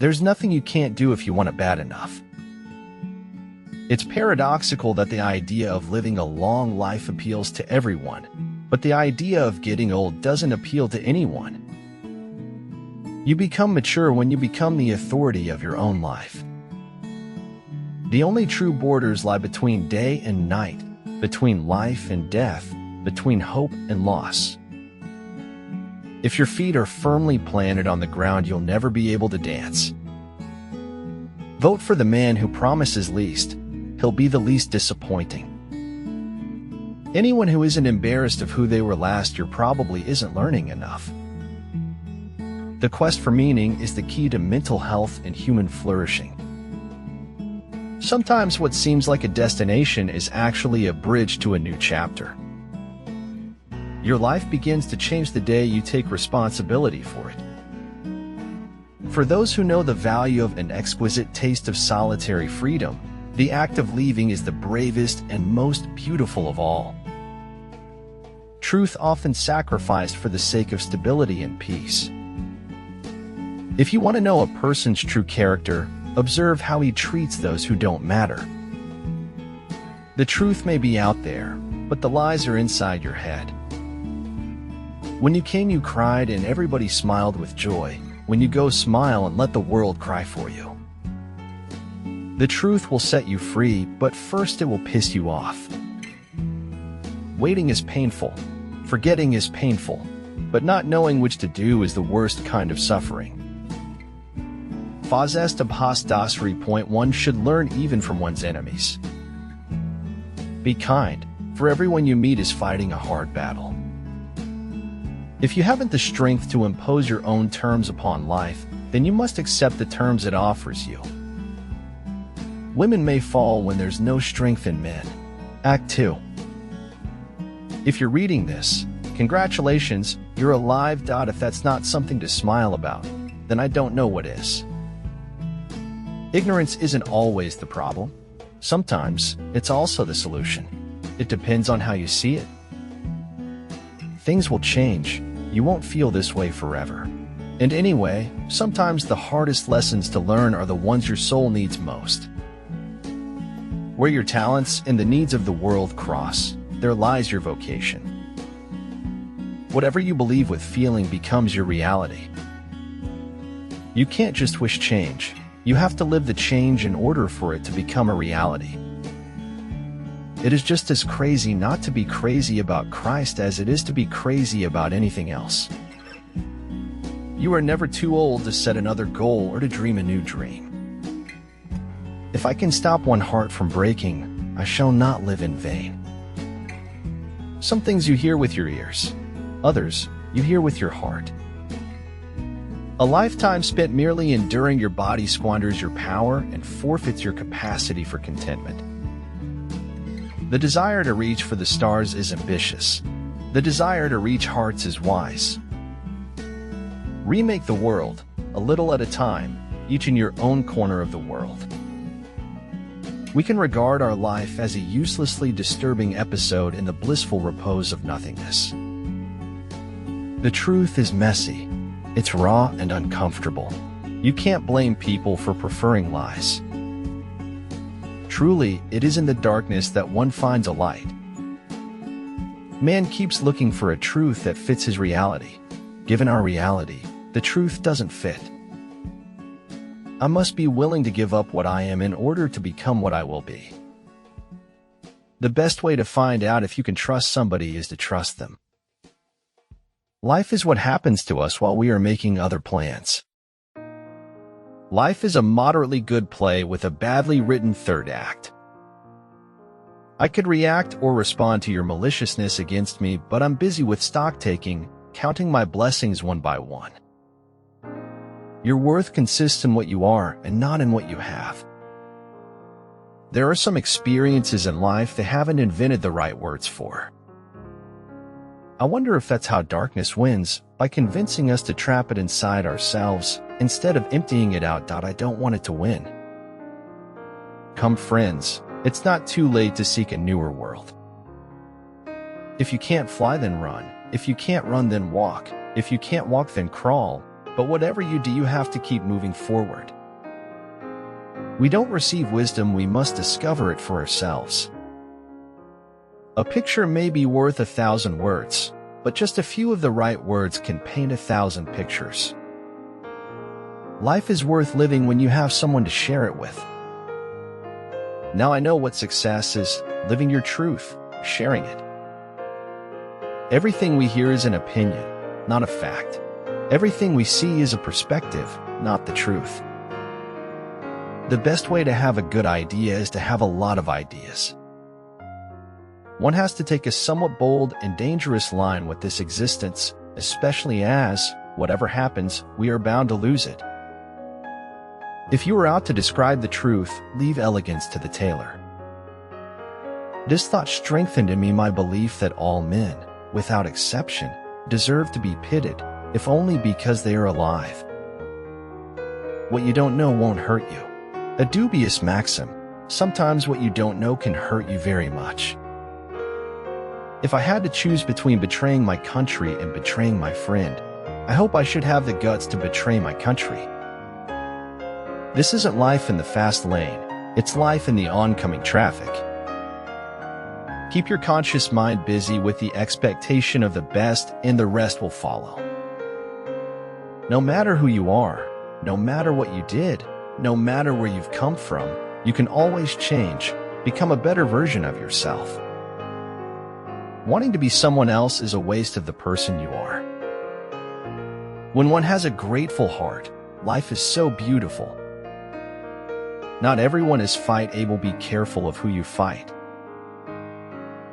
There's nothing you can't do if you want it bad enough. It's paradoxical that the idea of living a long life appeals to everyone, but the idea of getting old doesn't appeal to anyone. You become mature when you become the authority of your own life. The only true borders lie between day and night, between life and death, between hope and loss. If your feet are firmly planted on the ground, you'll never be able to dance. Vote for the man who promises least. He'll be the least disappointing. Anyone who isn't embarrassed of who they were last year probably isn't learning enough. The quest for meaning is the key to mental health and human flourishing. Sometimes what seems like a destination is actually a bridge to a new chapter. Your life begins to change the day you take responsibility for it. For those who know the value of an exquisite taste of solitary freedom, the act of leaving is the bravest and most beautiful of all. Truth often sacrificed for the sake of stability and peace. If you want to know a person's true character, observe how he treats those who don't matter. The truth may be out there, but the lies are inside your head. When you came, you cried, and everybody smiled with joy. When you go, smile and let the world cry for you. The truth will set you free, but first it will piss you off. Waiting is painful. Forgetting is painful. But not knowing which to do is the worst kind of suffering. Faz esta Bhasdasari. One should learn even from one's enemies. Be kind, for everyone you meet is fighting a hard battle. If you haven't the strength to impose your own terms upon life, then you must accept the terms it offers you. Women may fall when there's no strength in men. Act 2. If you're reading this, congratulations, you're alive. If that's not something to smile about, then I don't know what is. Ignorance isn't always the problem. Sometimes, it's also the solution. It depends on how you see it. Things will change. You won't feel this way forever. And anyway, sometimes the hardest lessons to learn are the ones your soul needs most. Where your talents and the needs of the world cross, there lies your vocation. Whatever you believe with feeling becomes your reality. You can't just wish change. You have to live the change in order for it to become a reality. It is just as crazy not to be crazy about Christ as it is to be crazy about anything else. You are never too old to set another goal or to dream a new dream. If I can stop one heart from breaking, I shall not live in vain. Some things you hear with your ears, others you hear with your heart. A lifetime spent merely enduring your body squanders your power and forfeits your capacity for contentment. The desire to reach for the stars is ambitious. The desire to reach hearts is wise. Remake the world, a little at a time, each in your own corner of the world. We can regard our life as a uselessly disturbing episode in the blissful repose of nothingness. The truth is messy. It's raw and uncomfortable. You can't blame people for preferring lies. Truly, it is in the darkness that one finds a light. Man keeps looking for a truth that fits his reality. Given our reality, the truth doesn't fit. I must be willing to give up what I am in order to become what I will be. The best way to find out if you can trust somebody is to trust them. Life is what happens to us while we are making other plans. Life is a moderately good play with a badly written third act. I could react or respond to your maliciousness against me, but I'm busy with stock-taking, counting my blessings one by one. Your worth consists in what you are and not in what you have. There are some experiences in life they haven't invented the right words for. I wonder if that's how darkness wins, by convincing us to trap it inside ourselves, instead of emptying it out. I don't want it to win. Come friends, it's not too late to seek a newer world. If you can't fly, then run. If you can't run, then walk. If you can't walk, then crawl. But whatever you do, you have to keep moving forward. We don't receive wisdom, we must discover it for ourselves. A picture may be worth 1,000 words, but just a few of the right words can paint 1,000 pictures. Life is worth living when you have someone to share it with. Now I know what success is: living your truth, sharing it. Everything we hear is an opinion, not a fact. Everything we see is a perspective, not the truth. The best way to have a good idea is to have a lot of ideas. One has to take a somewhat bold and dangerous line with this existence, especially as, whatever happens, we are bound to lose it. If you are out to describe the truth, leave elegance to the tailor. This thought strengthened in me my belief that all men, without exception, deserve to be pitied, if only because they are alive. What you don't know won't hurt you. A dubious maxim: sometimes what you don't know can hurt you very much. If I had to choose between betraying my country and betraying my friend, I hope I should have the guts to betray my country. This isn't life in the fast lane, it's life in the oncoming traffic. Keep your conscious mind busy with the expectation of the best, and the rest will follow. No matter who you are, no matter what you did, no matter where you've come from, you can always change, become a better version of yourself. Wanting to be someone else is a waste of the person you are. When one has a grateful heart, life is so beautiful. Not everyone is fight-able. Be careful of who you fight.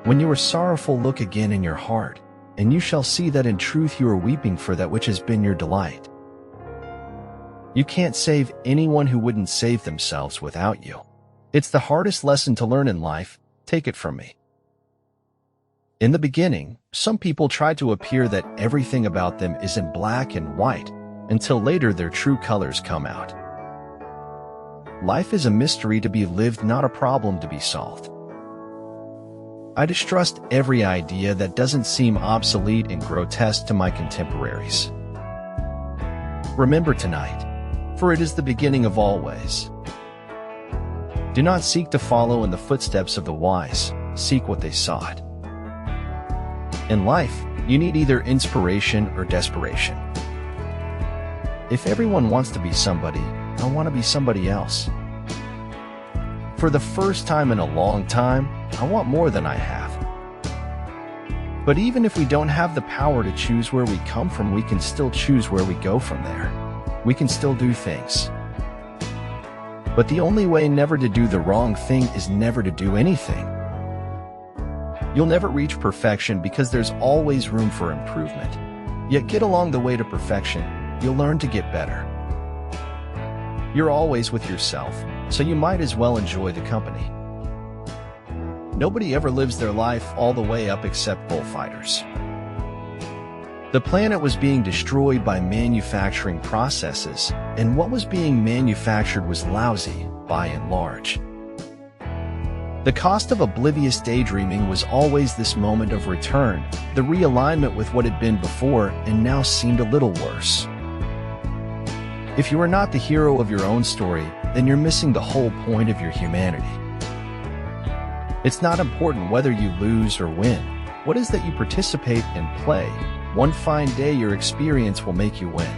When you are sorrowful, look again in your heart, and you shall see that in truth you are weeping for that which has been your delight. You can't save anyone who wouldn't save themselves without you. It's the hardest lesson to learn in life, take it from me. In the beginning, some people try to appear that everything about them is in black and white, until later their true colors come out. Life is a mystery to be lived, not a problem to be solved. I distrust every idea that doesn't seem obsolete and grotesque to my contemporaries. Remember tonight, for it is the beginning of all ways. Do not seek to follow in the footsteps of the wise, seek what they sought. In life, you need either inspiration or desperation. If everyone wants to be somebody, I want to be somebody else. For the first time in a long time, I want more than I have. But even if we don't have the power to choose where we come from, we can still choose where we go from there. We can still do things. But the only way never to do the wrong thing is never to do anything. You'll never reach perfection because there's always room for improvement. Yet get along the way to perfection, you'll learn to get better. You're always with yourself, so you might as well enjoy the company. Nobody ever lives their life all the way up except bullfighters. The planet was being destroyed by manufacturing processes, and what was being manufactured was lousy, by and large. The cost of oblivious daydreaming was always this moment of return, the realignment with what had been before and now seemed a little worse. If you are not the hero of your own story, then you're missing the whole point of your humanity. It's not important whether you lose or win. What is that you participate and play? One fine day your experience will make you win.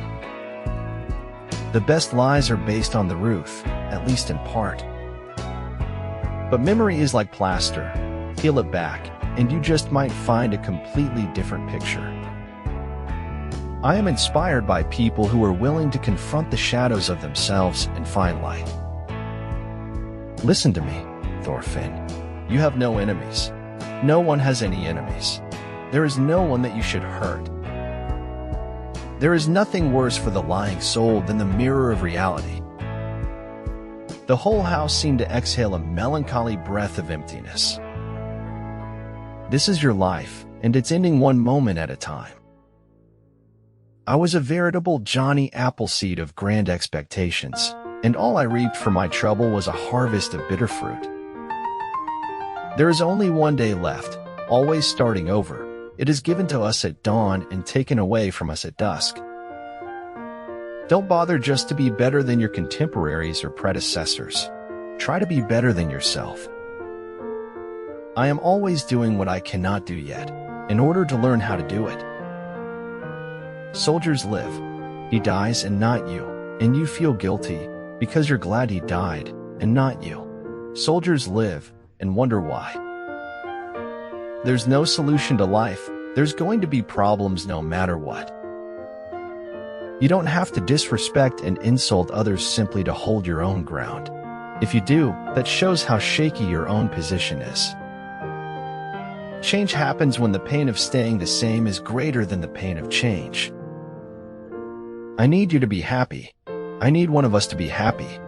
The best lies are based on the truth, at least in part. But memory is like plaster. Peel it back, and you just might find a completely different picture. I am inspired by people who are willing to confront the shadows of themselves and find light. Listen to me, Thorfinn. You have no enemies. No one has any enemies. There is no one that you should hurt. There is nothing worse for the lying soul than the mirror of reality. The whole house seemed to exhale a melancholy breath of emptiness. This is your life, and it's ending one moment at a time. I was a veritable Johnny Appleseed of grand expectations, and all I reaped for my trouble was a harvest of bitter fruit. There is only one day left, always starting over. It is given to us at dawn and taken away from us at dusk. Don't bother just to be better than your contemporaries or predecessors. Try to be better than yourself. I am always doing what I cannot do yet, in order to learn how to do it. Soldiers live. He dies and not you, and you feel guilty because you're glad he died and not you. Soldiers live and wonder why. There's no solution to life. There's going to be problems no matter what. You don't have to disrespect and insult others simply to hold your own ground. If you do, that shows how shaky your own position is. Change happens when the pain of staying the same is greater than the pain of change. I need you to be happy. I need one of us to be happy.